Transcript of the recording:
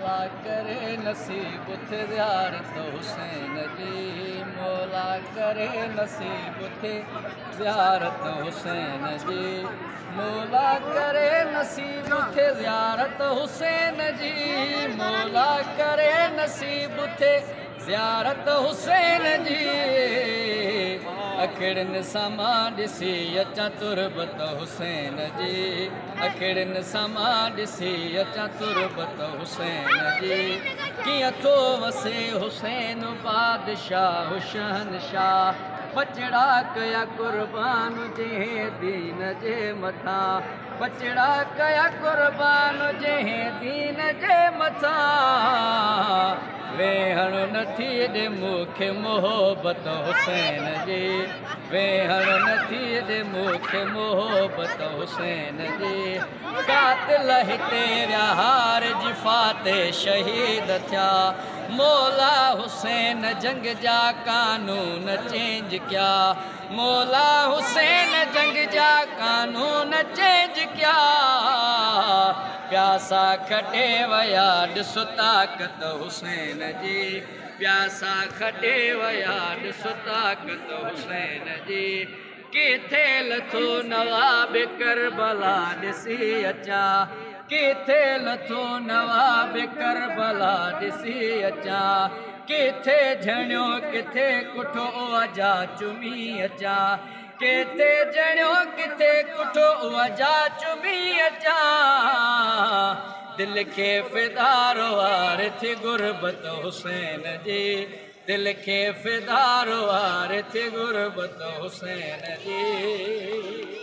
मौला करे नसीब थे ज़ियारत हुसैन जी, मौला करे नसीब थे ज़ियारत हुसैन जी, मौला करे नसीब थे ज़ियारत हुसैन जी, मौला करे नसीब थे ज़ियारत हुसैन जी। अखिड़नि सां ॾिसी अचां तुरबत हुसैन जी, अखिड़नि सां ॾिसी अचां तुरबत हुसैन जी। कीअं थो वसे हुसैन बादशाह शहनशाह, बचड़ा कया कुर्बान जंहिं दीन जे मथां, बचड़ा कया कुर्बान जंहिं दीन जे मथां। वेहण नथी ॾे मूंखे मोहबत हुसैन जी, वेहण नथी ॾे मूंखे मोहबत हुसैन जी। कातिल हिते रिहार जी फाते शहीद थिया, मौला हुसैन जंग जा कानून चेंज कया, मौला हुसैन जंग जा कानून चेंज कया। प्यासा खटे वया ॾिस ताक़त हुसैन जी, प्यासा खटे वया ॾिस ताक़त हुसैन जी। किथे लथो नवाब करबला ॾिसी अचां, किथे लथो नवाब करबला ॾिसी अचां। किथे झणियो किथे कुठो वजा चुमी अचां, किथे झणियो किथे कुठो वजा चुमी अचां। दिल खे फिदारो वार थी गुरबत हुसैन जी, दिल खे फिदारो वार थी गुरबत हुसैन जी।